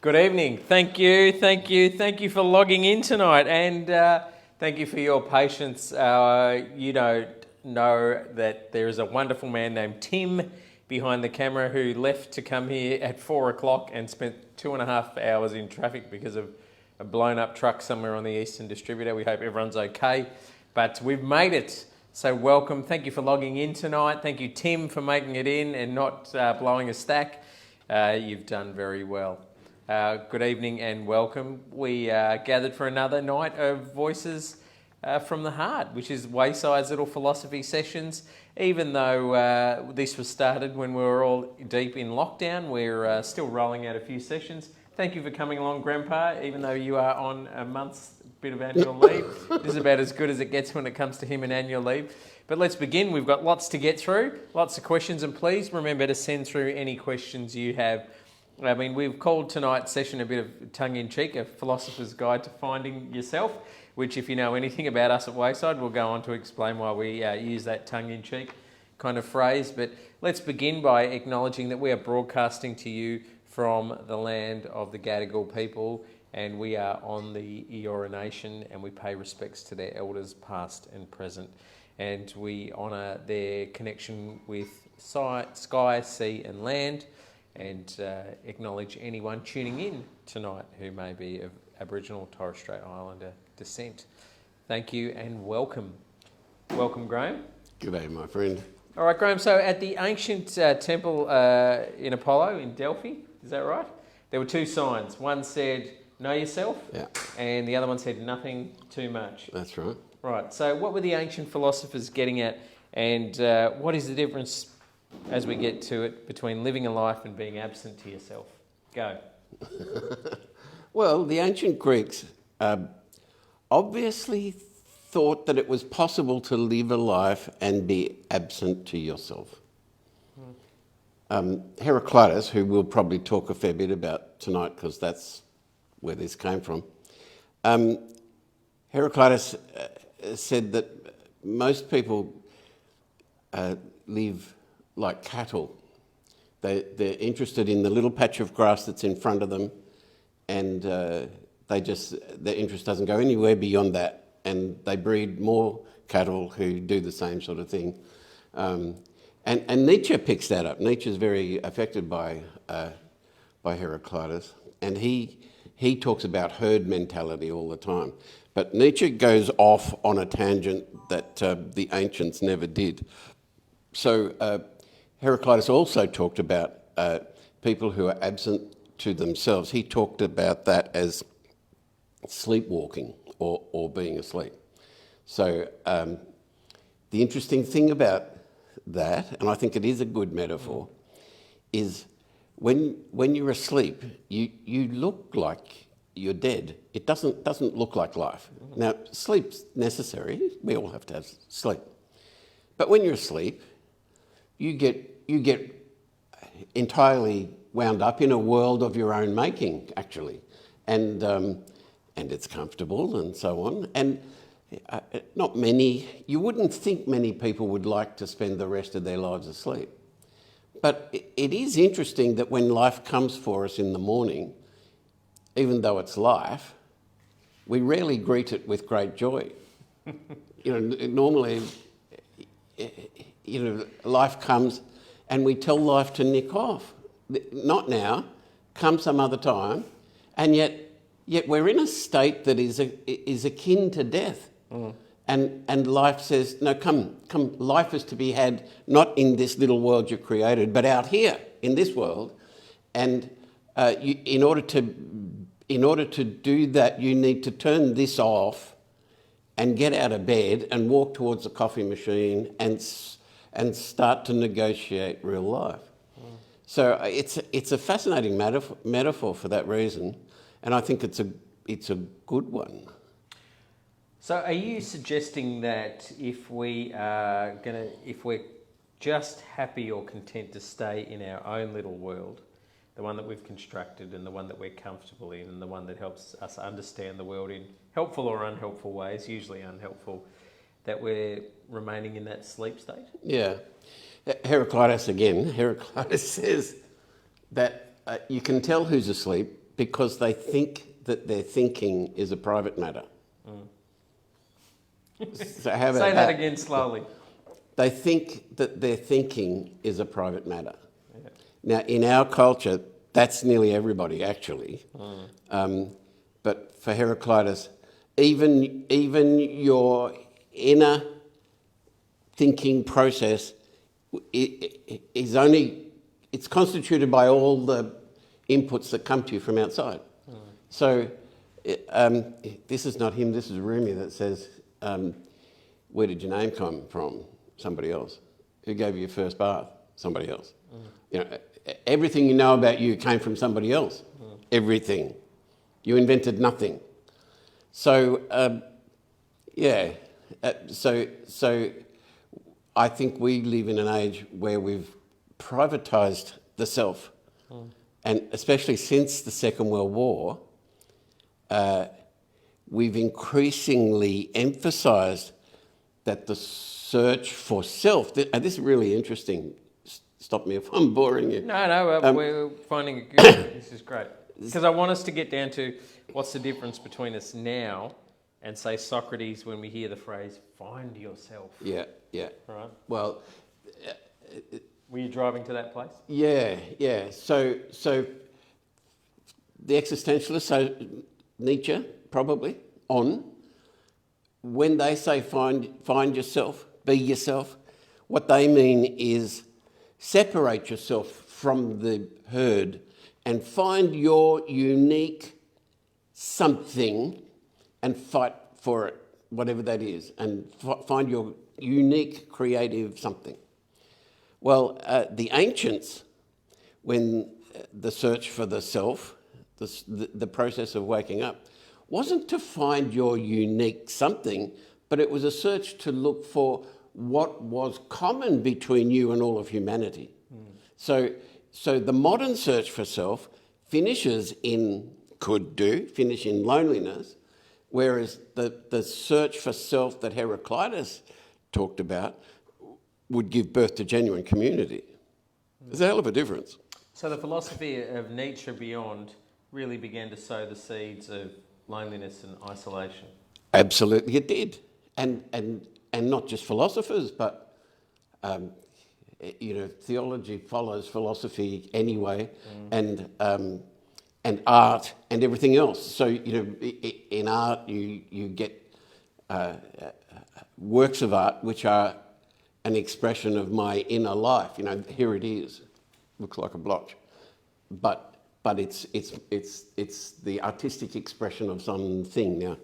Good evening. Thank you for logging in tonight, and thank you for your patience. You don't know that there is a wonderful man named Tim behind the camera who left to come here at 4 o'clock and spent 2.5 hours in traffic because of a blown up truck somewhere on the Eastern Distributor. We hope everyone's okay, but we've made it. So welcome. Thank you for logging in tonight. Thank you, Tim, for making it in and not blowing a stack. You've done very well. Good evening and welcome. We gathered for another night of Voices from the Heart, which is Wayside's little philosophy sessions. Even though this was started when we were all deep in lockdown, we're still rolling out a few sessions. Thank you for coming along, Grandpa, even though you are on a month's bit of annual leave. This is about as good as it gets when it comes to him and annual leave. But let's begin. We've got lots to get through, lots of questions, and please remember to send through any questions you have. I mean, we've called tonight's session a bit of tongue-in-cheek, a philosopher's guide to finding yourself, which if you know anything about us at Wayside, we'll go on to explain why we use that tongue-in-cheek kind of phrase. But let's begin by acknowledging that we are broadcasting to you from the land of the Gadigal people, and we are on the Eora Nation, and we pay respects to their elders past and present, and we honour their connection with sky, sea and land, and acknowledge anyone tuning in tonight who may be of Aboriginal Torres Strait Islander descent. Thank you and welcome. Welcome, Graham. G'day, my friend. All right, Graham, so at the ancient temple in Apollo in Delphi, is that right? There were two signs. One said, know yourself, Yeah, and the other one said, nothing too much. that's right. Right, so what were the ancient philosophers getting at, and what is the difference, as we get to it, between living a life and being absent to yourself? Go. Well, the ancient Greeks obviously thought that it was possible to live a life and be absent to yourself. Heraclitus, who we'll probably talk a fair bit about tonight because that's where this came from, Heraclitus said that most people live like cattle. They're interested in the little patch of grass that's in front of them, and their interest doesn't go anywhere beyond that, and they breed more cattle who do the same sort of thing. And Nietzsche picks that up. Nietzsche's very affected by Heraclitus, and he talks about herd mentality all the time. But Nietzsche goes off on a tangent that the ancients never did. So Heraclitus also talked about people who are absent to themselves. He talked about that as sleepwalking or being asleep. So the interesting thing about that, and I think it is a good metaphor, is when you're asleep, you look like you're dead. It doesn't look like life. Now, sleep's necessary. We all have to have sleep. But when you're asleep, you get entirely wound up in a world of your own making, actually, and it's comfortable and so on. And you wouldn't think many people would like to spend the rest of their lives asleep. But it is interesting that when life comes for us in the morning, even though it's life, we rarely greet it with great joy. Normally, life comes and we tell life to nick off. Not now, come some other time, and yet we're in a state that is akin to death. And life says, no, come, life is to be had not in this little world you've created, but out here in this world. And in order to do that, you need to turn this off and get out of bed and walk towards the coffee machine and start to negotiate real life. So it's a fascinating metaphor for that reason, and I think it's a good one. So are you suggesting that if we're just happy or content to stay in our own little world, the one that we've constructed and the one that we're comfortable in and the one that helps us understand the world in helpful or unhelpful ways, usually unhelpful, that we're remaining in that sleep state? Yeah. Heraclitus says that you can tell who's asleep because they think that their thinking is a private matter. So how about Say that again slowly. They think that their thinking is a private matter. Yeah. Now, in our culture, that's nearly everybody, actually. But for Heraclitus, even your inner thinking process it's constituted by all the inputs that come to you from outside. So this is not him, this is Rumi that says, where did your name come from? Somebody else. Who gave you your first bath? Somebody else. You know, everything you know about you came from somebody else. Everything. You invented nothing. So, so I think we live in an age where we've privatised the self. And especially since the Second World War, we've increasingly emphasised that the search for self, and this is really interesting, stop me if I'm boring you. No, we're finding it good. This is great. Because I want us to get down to what's the difference between us now and, say, Socrates when we hear the phrase, find yourself. Yeah. Right? Well... were you driving to that place? Yeah. So the existentialists, so Nietzsche, probably, when they say find yourself, be yourself, what they mean is separate yourself from the herd and find your unique something and fight for it, whatever that is, and find your unique creative something. Well, the ancients, when the search for the self, the process of waking up, wasn't to find your unique something, but it was a search to look for what was common between you and all of humanity. So the modern search for self finishes in loneliness, whereas the search for self that Heraclitus talked about would give birth to genuine community. There's a hell of a difference. So the philosophy of Nietzsche beyond really began to sow the seeds of loneliness and isolation. Absolutely, it did, and not just philosophers, but theology follows philosophy anyway, and art and everything else. So in art you get works of art which are an expression of my inner life. Here it is, looks like a blotch, but it's the artistic expression of something. Now,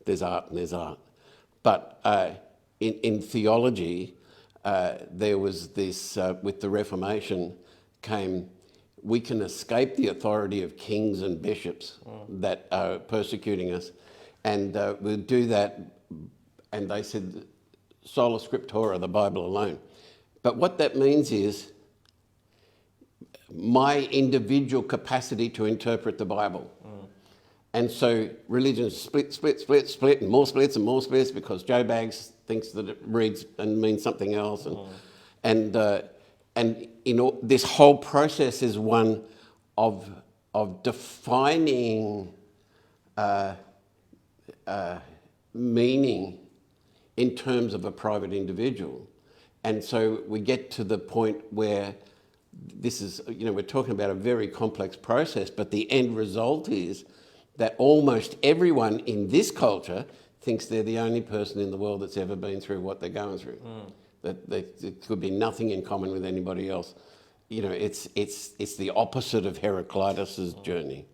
there's art and there's art, but in theology, there was this with the Reformation came. We can escape the authority of kings and bishops that are persecuting us, and we'll do that. And they said, sola scriptura, the Bible alone. But what that means is my individual capacity to interpret the Bible. And so religion split, and more splits because Joe Baggs thinks that it reads and means something else. And this whole process is one of defining meaning in terms of a private individual. And so we get to the point where this is, we're talking about a very complex process, but the end result is that almost everyone in this culture thinks they're the only person in the world that's ever been through what they're going through. That there could be nothing in common with anybody else. It's the opposite of Heraclitus's journey.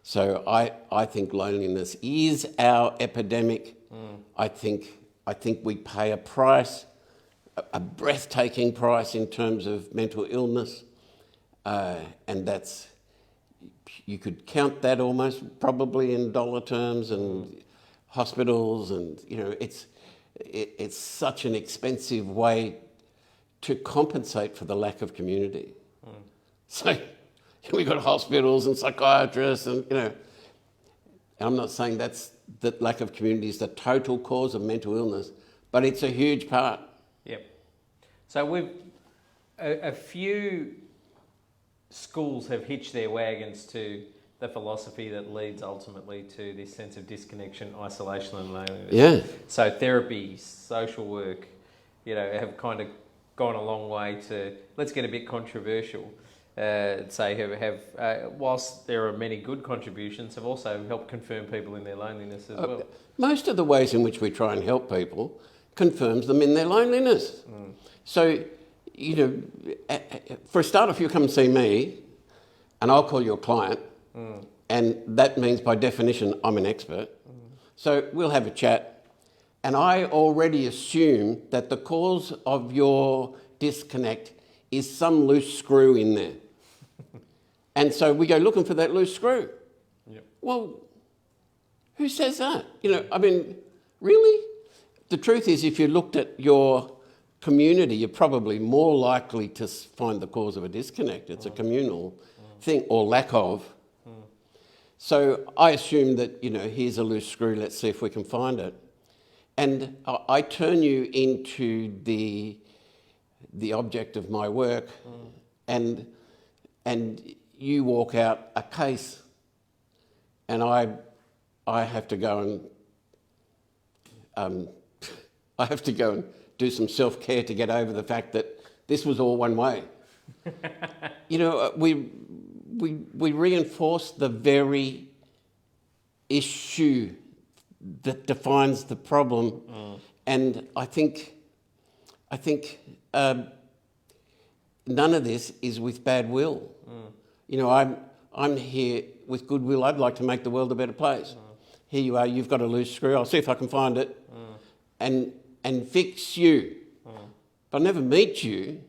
So I think loneliness is our epidemic. I think we pay a price, a breathtaking price in terms of mental illness, and that's, you could count that almost probably in dollar terms, and hospitals, and it's such an expensive way to compensate for the lack of community. So we've got hospitals and psychiatrists, and I'm not saying that lack of community is the total cause of mental illness, but it's a huge part. Yep. So we've a few schools have hitched their wagons to the philosophy that leads ultimately to this sense of disconnection, isolation and loneliness. Yeah. So therapy, social work, have kind of gone a long way to, let's get a bit controversial, whilst there are many good contributions, have also helped confirm people in their loneliness as well. Most of the ways in which we try and help people confirms them in their loneliness. So, for a start, if you come and see me, and I'll call you a client, and that means by definition I'm an expert. So we'll have a chat, and I already assume that the cause of your disconnect is some loose screw in there. And so we go looking for that loose screw. Yep. Well, who says that? Really? The truth is, if you looked at your community, you're probably more likely to find the cause of a disconnect. It's a communal thing, or lack of. So I assume that, here's a loose screw, let's see if we can find it. And I turn you into the object of my work, and you walk out a case, and I have to go and do some self-care to get over the fact that this was all one way. We reinforce the very issue that defines the problem, and I think none of this is with bad will. I'm here with goodwill. I'd like to make the world a better place. Here you are. You've got a loose screw. I'll see if I can find it, and fix you. But I never meet you.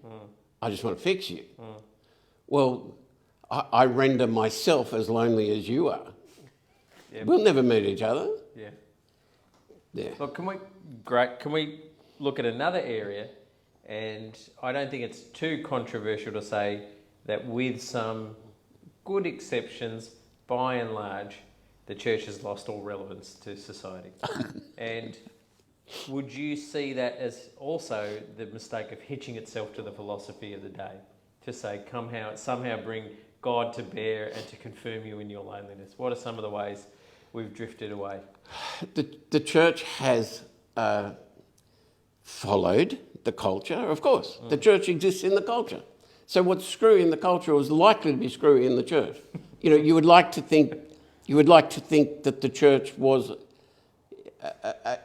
I just want to fix you. Well, I render myself as lonely as you are. Yeah. We'll never meet each other. Yeah. Yeah. Look, can we look at another area? And I don't think it's too controversial to say that, with some good exceptions, by and large, the church has lost all relevance to society. And would you see that as also the mistake of hitching itself to the philosophy of the day? To say, somehow bring God to bear and to confirm you in your loneliness. What are some of the ways we've drifted away? The church has followed the culture, of course. The church exists in the culture. So what's screwy in the culture is likely to be screwy in the church. You would like to think that the church was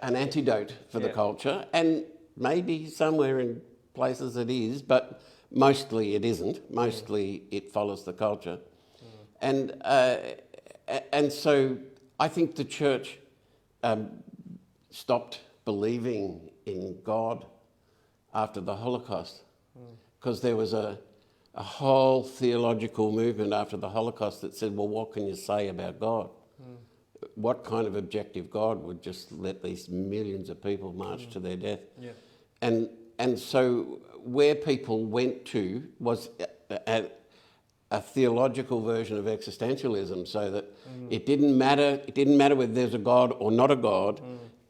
an antidote for the culture, and maybe somewhere in places it is, but mostly it isn't. Mostly it follows the culture. And so I think the church stopped believing in God after the Holocaust, because there was a whole theological movement after the Holocaust that said, well, what can you say about God? What kind of objective God would just let these millions of people march to their death? Yeah. And so where people went to was a theological version of existentialism, so that it didn't matter whether there's a God or not a God.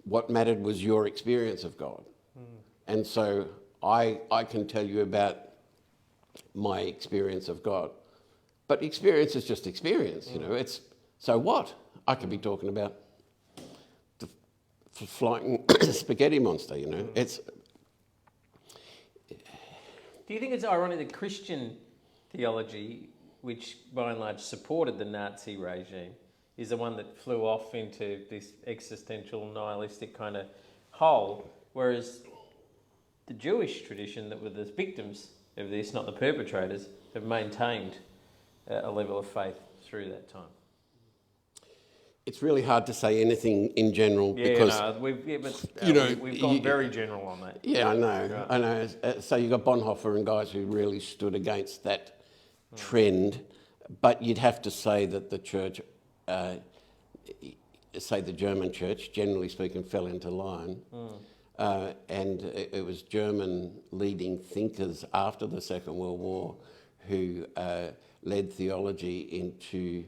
What mattered was your experience of God. And so I can tell you about my experience of God, but experience is just experience. It's, so what? I could be talking about the flying spaghetti monster. It's. Do you think it's ironic that Christian theology, which by and large supported the Nazi regime, is the one that flew off into this existential nihilistic kind of hole, whereas the Jewish tradition that were the victims of this, not the perpetrators, have maintained a level of faith through that time? It's really hard to say anything in general because we've gone very general on that. Yeah, I know. Right. I know. So you've got Bonhoeffer and guys who really stood against that trend, but you'd have to say that the church, say the German church, generally speaking, fell into line. And it was German leading thinkers after the Second World War who led theology into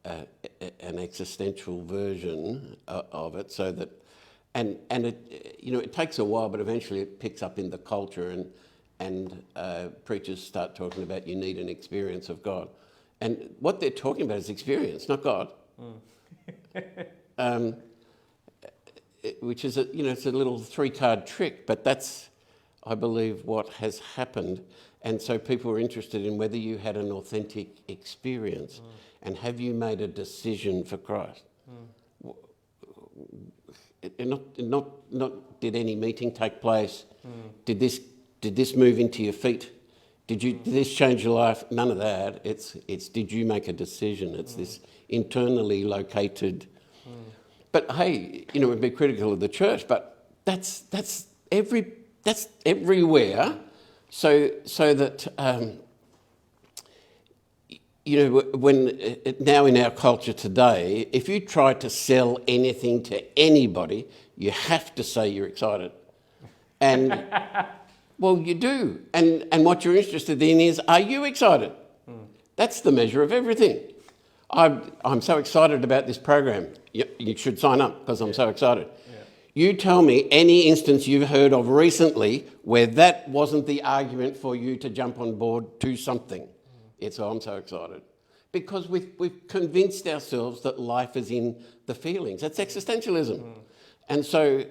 an existential version of it, so that, and it, it takes a while, but eventually it picks up in the culture, and preachers start talking about you need an experience of God, And what they're talking about is experience, not God. Which is, it's a little three-card trick, but that's, I believe, what has happened. And so people are interested in whether you had an authentic experience and have you made a decision for Christ. Not did any meeting take place? Did this move into your feet? Did this change your life? None of that. It's did you make a decision? It's this internally located. But hey, we'd be critical of the church, but that's everywhere. So that when now in our culture today, if you try to sell anything to anybody, you have to say you're excited, and well, you do. And what you're interested in is, are you excited? That's the measure of everything. I'm so excited about this program. You should sign up because I'm so excited. Yeah. You tell me any instance you've heard of recently where that wasn't the argument for you to jump on board to something. It's, I'm so excited. Because we've convinced ourselves that life is in the feelings. That's existentialism. And so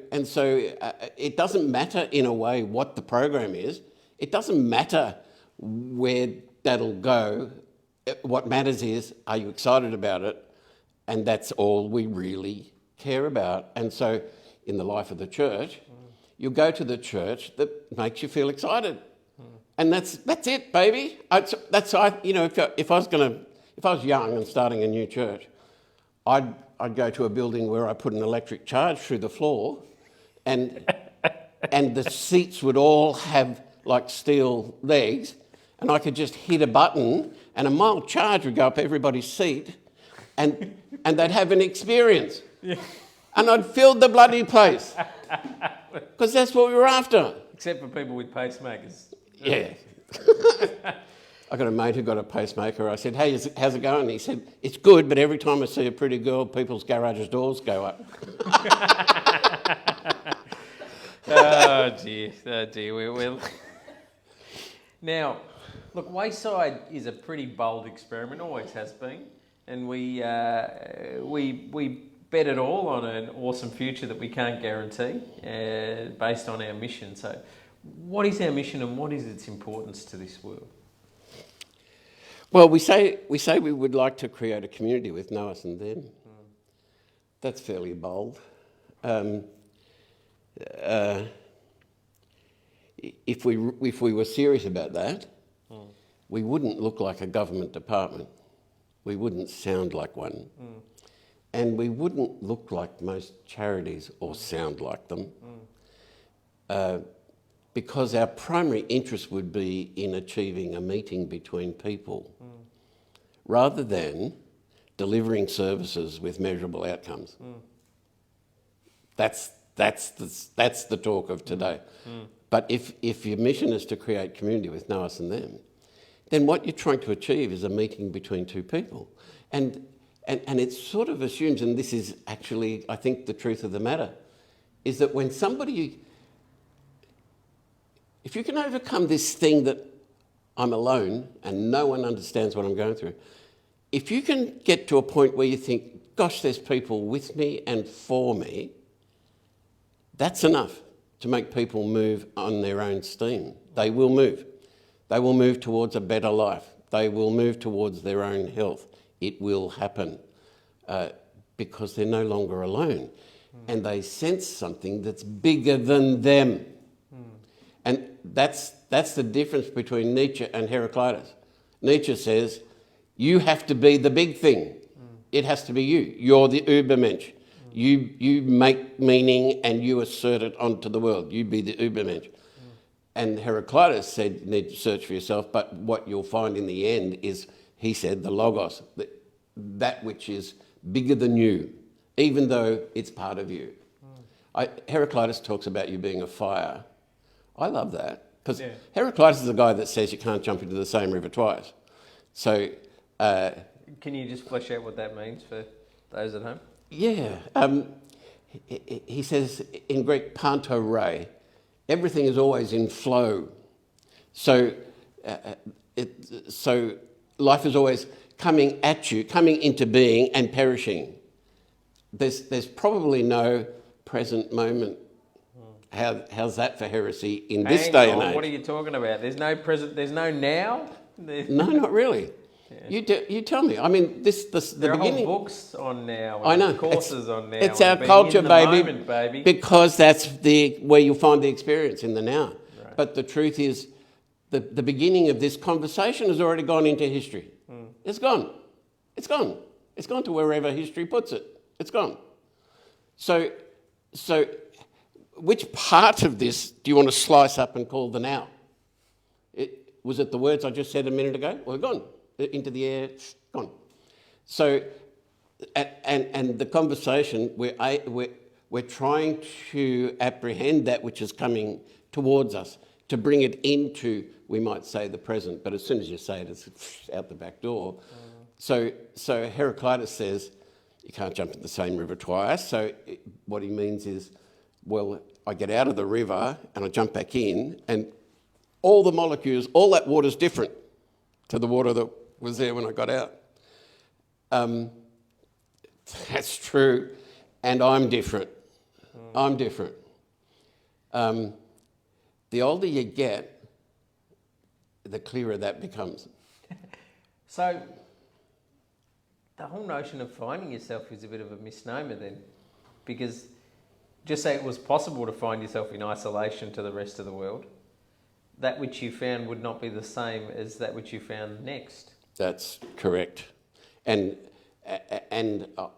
it doesn't matter in a way what the program is. It doesn't matter where that'll go. What matters is, are you excited about it? And that's all we really care about. And so in the life of the church, you go to the church that makes you feel excited. And that's it, baby. If I was young and starting a new church, I'd go to a building where I put an electric charge through the floor, and the seats would all have like steel legs, and I could just hit a button, and a mild charge would go up everybody's seat, and they'd have an experience. Yeah. And I'd fill the bloody place because that's what we were after. Except for people with pacemakers. Yeah. I got a mate who got a pacemaker. I said, hey, how's it going? He said, it's good, but every time I see a pretty girl, people's garage doors go up. Oh, dear. We will. Now, look, Wayside is a pretty bold experiment, always has been. And we bet it all on an awesome future that we can't guarantee based on our mission. So what is our mission and what is its importance to this world? Well, we say we would like to create a community with no us and them. That's fairly bold. If we were serious about that, we wouldn't look like a government department. We wouldn't sound like one. And we wouldn't look like most charities or sound like them. Because our primary interest would be in achieving a meeting between people rather than delivering services with measurable outcomes. That's the talk of today. But if your mission is to create community with no us and them, then what you're trying to achieve is a meeting between two people. And it sort of assumes, and this is actually, I think, the truth of the matter, is that when somebody... If you can overcome this thing that I'm alone and no one understands what I'm going through, if you can get to a point where you think, gosh, there's people with me and for me, that's enough to make people move on their own steam. They will move. They will move towards a better life. They will move towards their own health. It will happen because they're no longer alone. And they sense something that's bigger than them. And that's the difference between Nietzsche and Heraclitus. Nietzsche says, you have to be the big thing. It has to be you. You're the Übermensch. You make meaning and you assert it onto the world. You be the Übermensch. And Heraclitus said, you need to search for yourself, but what you'll find in the end is, he said, the Logos, that which is bigger than you, even though it's part of you. Heraclitus talks about you being a fire. I love that, because Heraclitus is the guy that says you can't jump into the same river twice. So... can you just flesh out what that means for those at home? Yeah. He says in Greek, panto rei, everything is always in flow. So life is always coming at you, coming into being and perishing. There's probably no present moment. How's that for heresy in this day and age? What are you talking about? There's no present. There's no now. No, not really. Yeah. You tell me. I mean, the there are beginning. Whole books on now. I know. Courses on now. It's our being culture, in the baby. Moment, baby. Because that's where you'll find the experience in the now. Right. But the truth is, the beginning of this conversation has already gone into history. It's gone. It's gone. It's gone to wherever history puts it. It's gone. So, which part of this do you want to slice up and call the now? Was it the words I just said a minute ago? Well, gone. Into the air, gone. So, and the conversation, we're trying to apprehend that which is coming towards us, to bring it into, we might say, the present. But as soon as you say it, it's out the back door. So Heraclitus says, you can't jump in the same river twice. So what he means is, well, I get out of the river and I jump back in, and all the molecules, all that water's different to the water that was there when I got out. That's true, and I'm different. I'm different. The older you get, the clearer that becomes. So the whole notion of finding yourself is a bit of a misnomer then, because just say it was possible to find yourself in isolation to the rest of the world, that which you found would not be the same as that which you found next. That's correct. And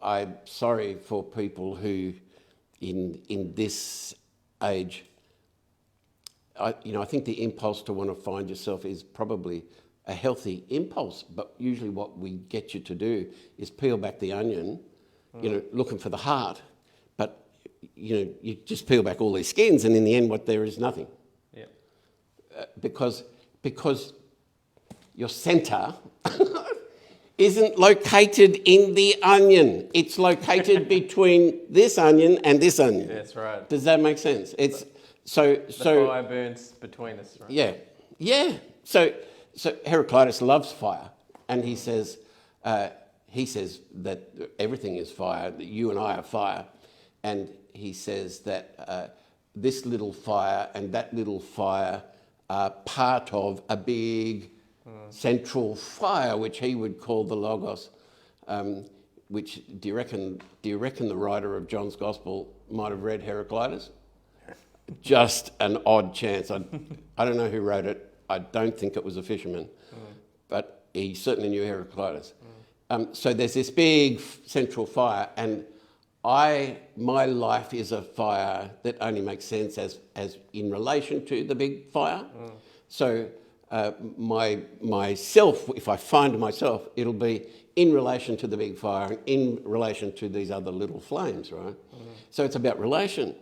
I'm sorry for people who, in this age, I think the impulse to want to find yourself is probably a healthy impulse, but usually what we get you to do is peel back the onion, looking for the heart, but you just peel back all these skins, and in the end, what there is nothing. Yeah. Because your centre isn't located in the onion. It's located between this onion and this onion. That's right. Does that make sense? It's the fire burns between us, right? Yeah. So Heraclitus loves fire, and he says that everything is fire, that you and I are fire, and he says that this little fire and that little fire are part of a big central fire, which he would call the Logos. Which do you reckon the writer of John's Gospel might have read Heraclitus? Just an odd chance. I don't know who wrote it. I don't think it was a fisherman, but he certainly knew Heraclitus. So there's this big central fire, and my life is a fire that only makes sense as in relation to the big fire. So myself, if I find myself, it'll be in relation to the big fire and in relation to these other little flames, right? So it's about relation.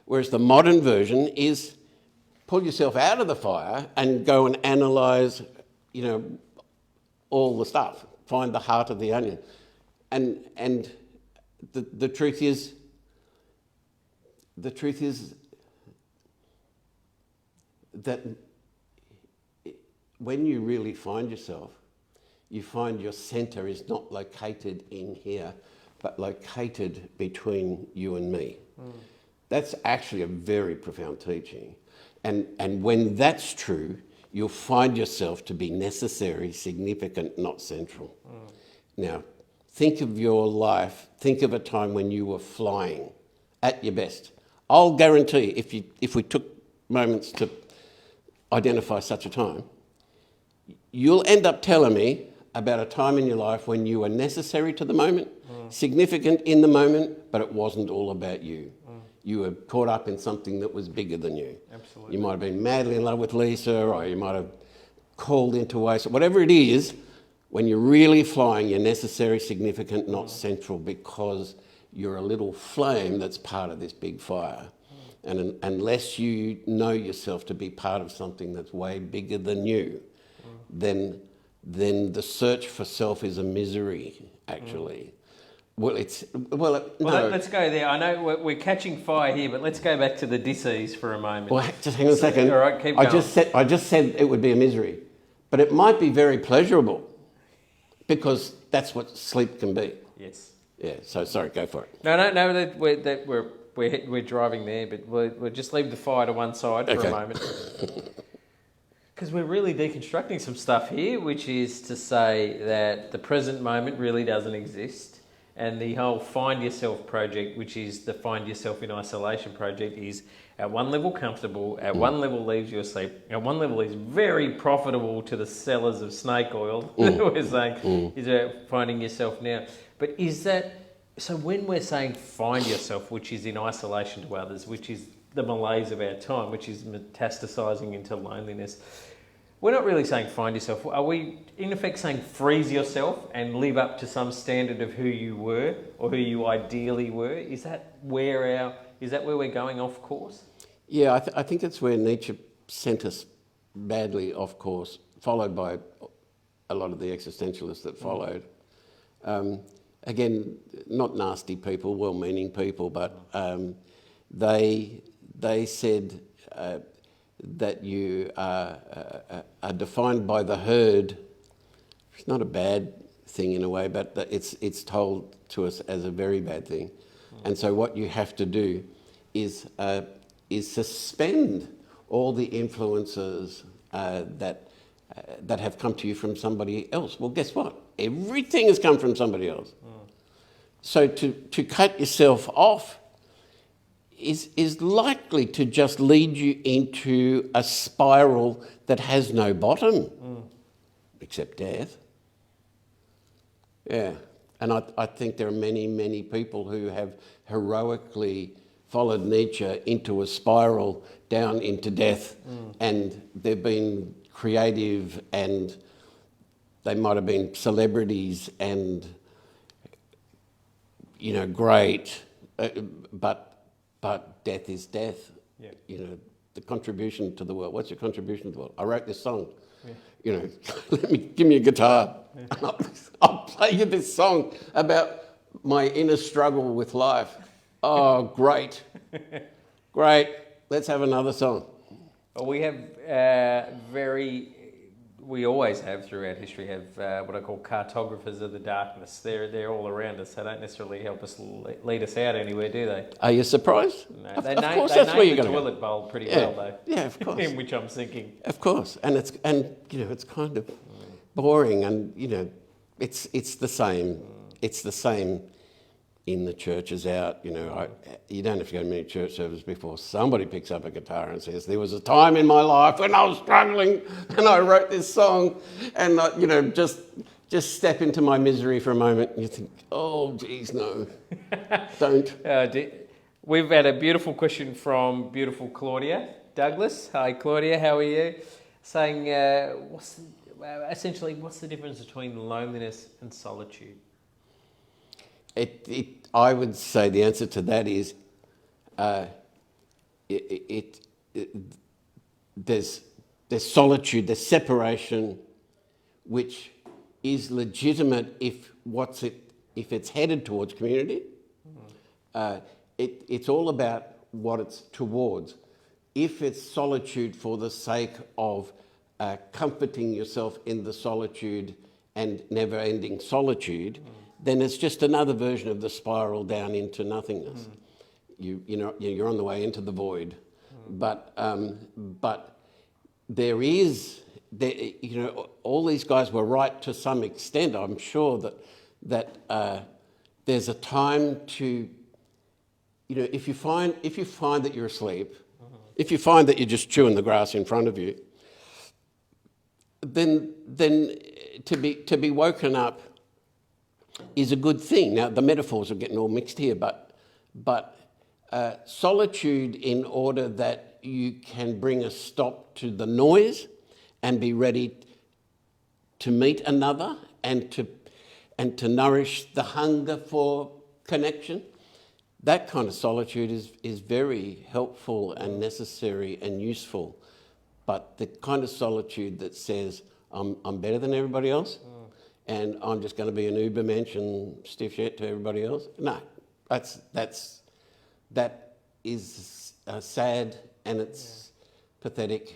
Whereas the modern version is pull yourself out of the fire and go and analyse, all the stuff. Find the heart of the onion. And the truth is that when you really find yourself, you find your centre is not located in here, but located between you and me. That's actually a very profound teaching. And when that's true, you'll find yourself to be necessary, significant, not central. Now, think of your life, think of a time when you were flying at your best. I'll guarantee if we took moments to identify such a time, you'll end up telling me about a time in your life when you were necessary to the moment, significant in the moment, but it wasn't all about you. You were caught up in something that was bigger than you. Absolutely. You might have been madly in love with Lisa, or you might have called into waste. Whatever it is, when you're really flying, you're necessary, significant, not central, because you're a little flame that's part of this big fire. And unless you know yourself to be part of something that's way bigger than you, then the search for self is a misery, actually. Let's go there. I know we're catching fire here, but let's go back to the disease for a moment. Well, just hang on a second. All right, keep going. I just said it would be a misery, but it might be very pleasurable. because that's what sleep can be. Yes. Yeah. So sorry, go for it. No. We're driving there, but we'll just leave the fire to one side for Okay. a moment. Because we're really deconstructing some stuff here, which is to say that the present moment really doesn't exist. And the whole Find Yourself project, which is the Find Yourself in Isolation project, is at one level comfortable, at one level leaves you asleep, at one level is very profitable to the sellers of snake oil, we're saying, is about finding yourself now. But is that, so when we're saying find yourself, which is in isolation to others, which is the malaise of our time, which is metastasizing into loneliness, we're not really saying find yourself. Are we, in effect, saying freeze yourself and live up to some standard of who you were or who you ideally were? Is that where we're going off course? Yeah, I think it's where Nietzsche sent us badly off course, followed by a lot of the existentialists that followed. Again, not nasty people, well-meaning people, but they said that you are defined by the herd. It's not a bad thing in a way, but it's told to us as a very bad thing. And so what you have to do is suspend all the influences that have come to you from somebody else. Well, guess what? Everything has come from somebody else. So to cut yourself off is likely to just lead you into a spiral that has no bottom, except death. Yeah, and I think there are many, many people who have heroically followed Nietzsche into a spiral down into death, and they've been creative, and they might have been celebrities and, great, but death is death. Yeah. The contribution to the world. What's your contribution to the world? I wrote this song. Yeah. Give me a guitar. Yeah. I'll play you this song about my inner struggle with life. Oh, great. Great. Let's have another song. Well, we have we always have throughout history what I call cartographers of the darkness. They're all around us. They don't necessarily help us lead us out anywhere, do they? Are you surprised? No, of course, that's where you're going to go. the toilet bowl pretty well, though. Yeah, of course. In which I'm sinking. Of course, and it's kind of boring, and it's the same. It's the same in the church as out. You don't have to go to many church services before somebody picks up a guitar and says, "There was a time in my life when I was struggling, and I wrote this song," and just step into my misery for a moment, and you think, "Oh, geez, no, don't." We've had a beautiful question from beautiful Claudia Douglas. Hi, Claudia, how are you? Saying, what's the difference between loneliness and solitude? I would say the answer to that is there's solitude, there's separation, which is legitimate if it's headed towards community. It's all about what it's towards. If it's solitude for the sake of comforting yourself in the solitude and never-ending solitude, then it's just another version of the spiral down into nothingness. You're on the way into the void, but there is, all these guys were right to some extent. I'm sure that there's a time to, if you find that you're asleep, if you find that you're just chewing the grass in front of you, then to be woken up is a good thing. Now, the metaphors are getting all mixed here, but solitude, in order that you can bring a stop to the noise and be ready to meet another and to nourish the hunger for connection. That kind of solitude is very helpful and necessary and useful. But the kind of solitude that says, I'm better than everybody else, and I'm just going to be an ubermensch and stiff shit to everybody else. No, that is sad, and it's pathetic,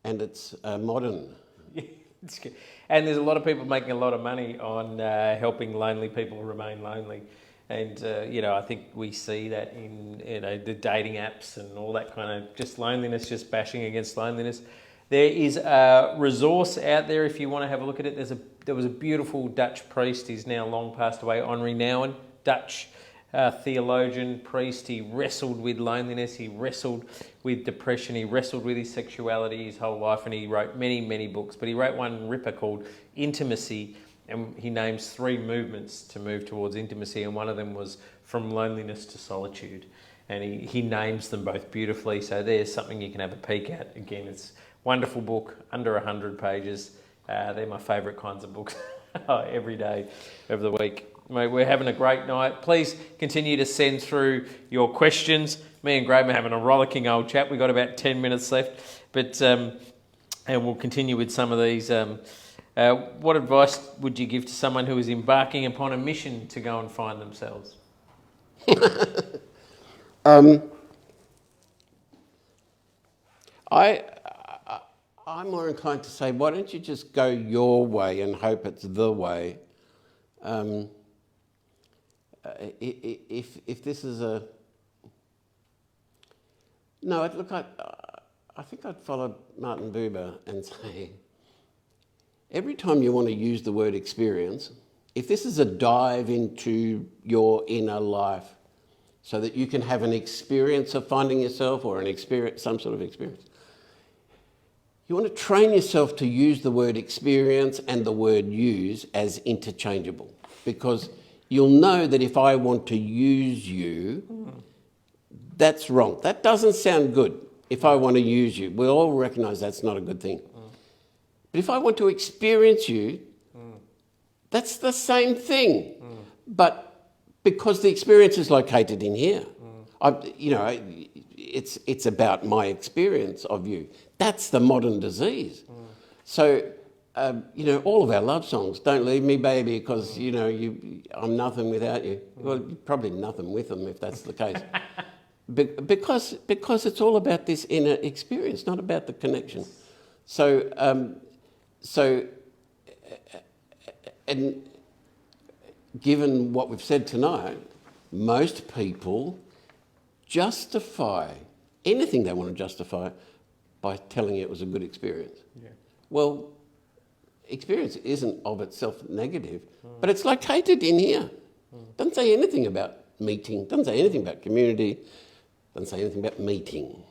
and it's modern. It's good. And there's a lot of people making a lot of money on helping lonely people remain lonely. And, I think we see that in, the dating apps and all that kind of just loneliness, just bashing against loneliness. There is a resource out there if you want to have a look at it. There was a beautiful Dutch priest, he's now long passed away, Henri Nouwen, Dutch theologian, priest. He wrestled with loneliness, he wrestled with depression, he wrestled with his sexuality his whole life, and he wrote many, many books. But he wrote one ripper called Intimacy, and he names 3 movements to move towards intimacy, and one of them was from loneliness to solitude. And he names them both beautifully, so there's something you can have a peek at. Again, it's a wonderful book, under 100 pages. They're my favourite kinds of books every day of the week. Mate, we're having a great night. Please continue to send through your questions. Me and Graham are having a rollicking old chat. We've got about 10 minutes left, but and we'll continue with some of these. What advice would you give to someone who is embarking upon a mission to go and find themselves? I'm more inclined to say, why don't you just go your way and hope it's the way? If this is a... No, look, I think I'd follow Martin Buber and say, every time you want to use the word experience, if this is a dive into your inner life so that you can have an experience of finding yourself or some sort of experience, you want to train yourself to use the word experience and the word use as interchangeable, because you'll know that if I want to use you, that's wrong. That doesn't sound good. If I want to use you, we all recognise that's not a good thing. But if I want to experience you, that's the same thing. But because the experience is located in here, it's about my experience of you. That's the modern disease. So, all of our love songs, "Don't Leave Me, Baby," because, I'm nothing without you. Well, you're probably nothing with them if that's the case. Because it's all about this inner experience, not about the connection. So, and given what we've said tonight, most people justify anything they want to justify by telling you it was a good experience. Yeah. Well, experience isn't of itself negative, but it's located in here. Doesn't say anything about meeting, doesn't say anything about community, doesn't say anything about meeting.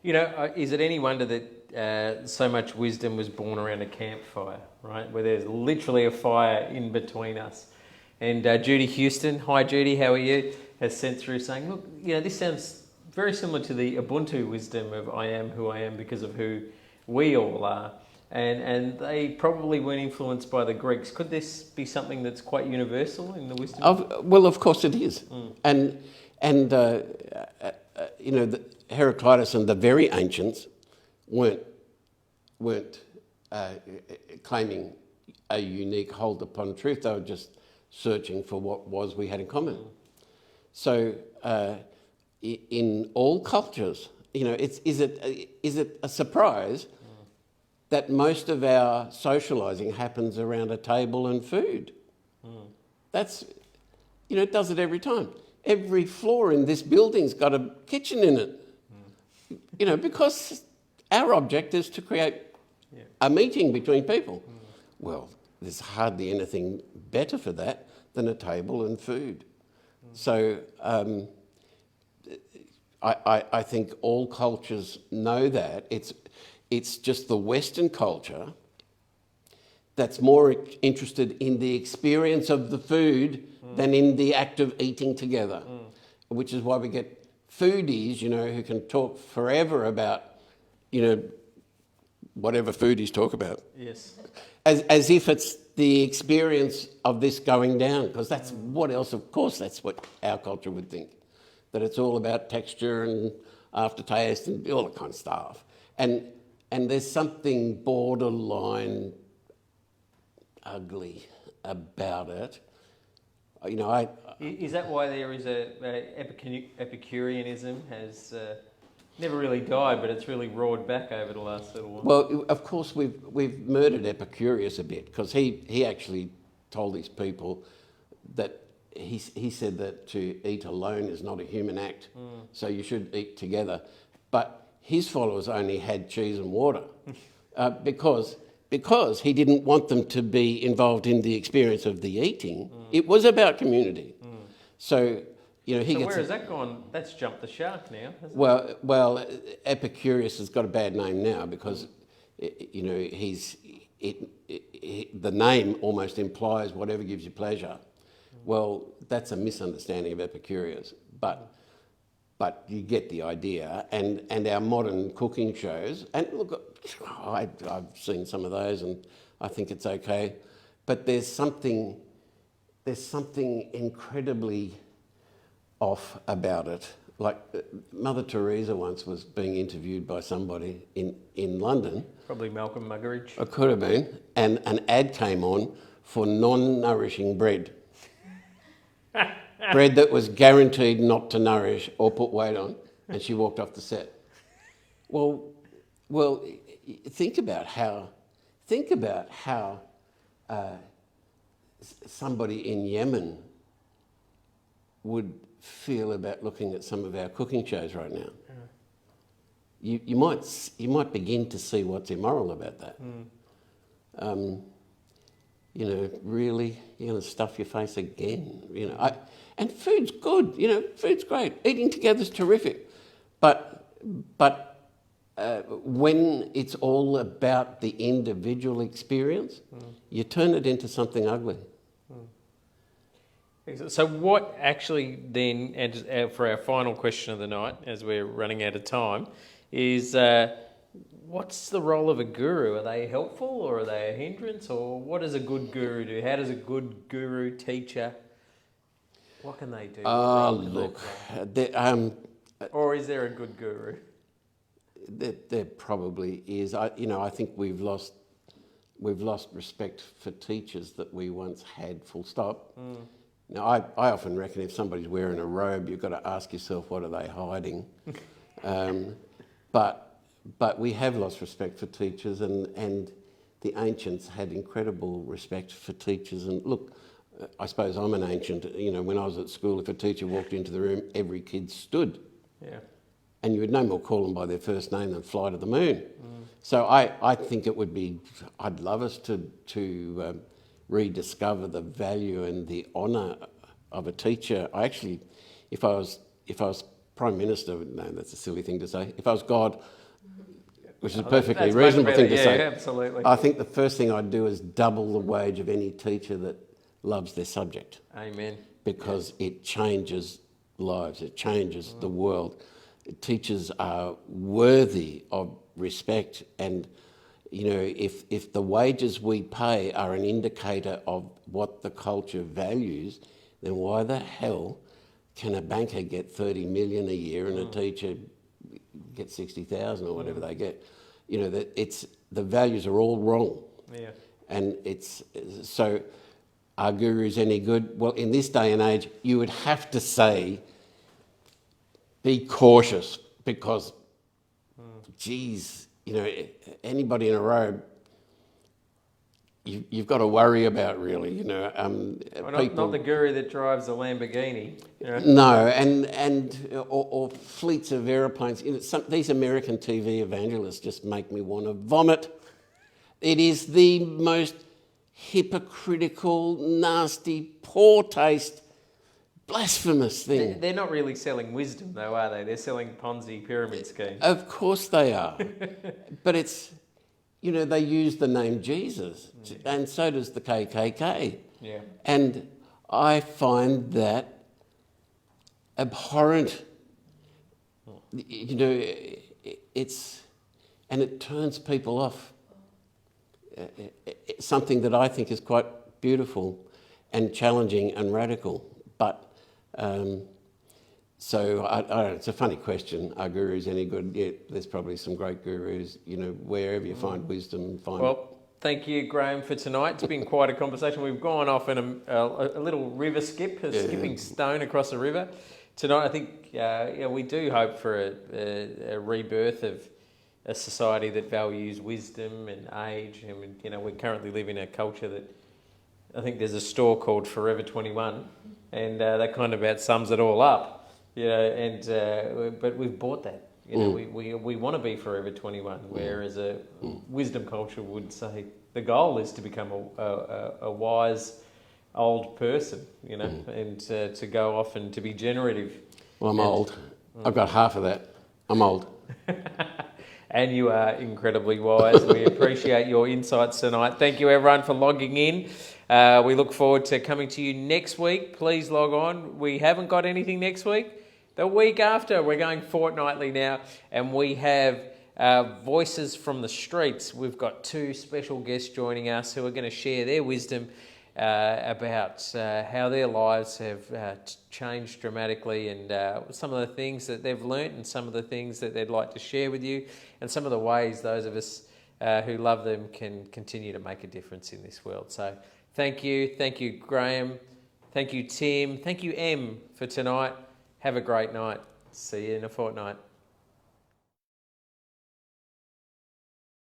Is it any wonder that so much wisdom was born around a campfire, right? Where there's literally a fire in between us. And Judy Houston, hi Judy, how are you? Has sent through saying, look, this sounds very similar to the Ubuntu wisdom of I am who I am because of who we all are. And they probably weren't influenced by the Greeks. Could this be something that's quite universal in the wisdom? Well, of course it is. And Heraclitus and the very ancients weren't claiming a unique hold upon truth. They were just searching for what we had in common. So in all cultures, is it a surprise that most of our socialising happens around a table and food? That's, it does it every time. Every floor in this building's got a kitchen in it. Because our object is to create a meeting between people. Well, there's hardly anything better for that than a table and food. So I think all cultures know that. It's just the Western culture that's more interested in the experience of the food than in the act of eating together, which is why we get foodies, who can talk forever about, whatever foodies talk about. Yes. As if it's the experience of this going down, because that's what else, of course, that's what our culture would think, that it's all about texture and aftertaste and all that kind of stuff. And there's something borderline ugly about it. Is that why there is Epicureanism has Never really died, but it's really roared back over the last little while. Well, of course, we've murdered Epicurus a bit, because he actually told these people that he said that to eat alone is not a human act, so you should eat together. But his followers only had cheese and water because he didn't want them to be involved in the experience of the eating. It was about community. So, you know, So where has that gone? That's jumped the shark now, hasn't it? Well, Epicurus has got a bad name now because, you know, the name almost implies whatever gives you pleasure. Well, that's a misunderstanding of Epicurus, but you get the idea. And our modern cooking shows, and look, I've seen some of those, and I think it's okay, but there's something incredibly off about it. Like Mother Teresa once was being interviewed by somebody in London. Probably Malcolm Muggeridge. It could have been. And an ad came on for non-nourishing bread. Bread that was guaranteed not to nourish or put weight on. And she walked off the set. Well, think about how somebody in Yemen would feel about looking at some of our cooking shows right now. You might begin to see what's immoral about that. You know, really, you're going to stuff your face again. You know, and food's good. You know, food's great. Eating together's terrific, but when it's all about the individual experience, you turn it into something ugly. So what actually then, and for our final question of the night, as we're running out of time, is what's the role of a guru? Are they helpful or are they a hindrance? Or what does a good guru do? How does a good guru, teacher, what can they do? Look, or is there a good guru? There probably is. I think we've lost respect for teachers that we once had, full stop. Now, I often reckon if somebody's wearing a robe, you've got to ask yourself, what are they hiding? But we have lost respect for teachers, and the ancients had incredible respect for teachers. And look, I suppose I'm an ancient. You know, when I was at school, if a teacher walked into the room, every kid stood. Yeah. And you would no more call them by their first name than fly to the moon. So I think it would be, I'd love us to rediscover the value and the honour of a teacher. I actually, if I was Prime Minister, no, that's a silly thing to say. If I was God, which is a perfectly reasonable thing to say. Absolutely. I think the first thing I'd do is double the wage of any teacher that loves their subject. Amen. Because it changes lives, it changes the world. Teachers are worthy of respect, and you know, if the wages we pay are an indicator of what the culture values, then why the hell can a banker get 30 million a year and a teacher get 60,000 or whatever they get? You know, the values are all wrong. Yeah. And it's so, are gurus any good? Well, in this day and age, you would have to say, be cautious, because, geez, you know, anybody in a robe, you've got to worry about, really, you know. Not the guru that drives a Lamborghini. You know? No, or fleets of aeroplanes. You know, these American TV evangelists just make me want to vomit. It is the most hypocritical, nasty, poor taste, blasphemous thing. They're not really selling wisdom, though, are they? They're selling Ponzi pyramid schemes. Of course they are. But it's, you know, they use the name Jesus, and so does the KKK. Yeah. And I find that abhorrent. You know, it turns people off. It's something that I think is quite beautiful and challenging and radical. But so I don't know, it's a funny question. Are gurus any good? Yeah, there's probably some great gurus. You know, wherever you find wisdom, find. Well, thank you, Graham, for tonight. It's been quite a conversation. We've gone off in a little river skip, skipping stone across a river. tonight I think we do hope for a rebirth of a society that values wisdom and age. And we currently live in a culture that I think there's a store called Forever 21, and that kind of about sums it all up. But we've bought that. We want to be Forever 21, whereas a wisdom culture would say the goal is to become a wise old person, and to go off and to be generative. Well, I'm old. I've got half of that. I'm old. And you are incredibly wise. We appreciate your insights tonight. Thank you, everyone, for logging in. We look forward to coming to you next week. Please log on. We haven't got anything next week. The week after, we're going fortnightly now, and we have Voices from the Streets. We've got 2 special guests joining us who are going to share their wisdom about how their lives have changed dramatically, and some of the things that they've learnt, and some of the things that they'd like to share with you, and some of the ways those of us who love them can continue to make a difference in this world. So thank you, Graham, thank you, Tim, thank you, Em, for tonight. Have a great night. See you in a fortnight.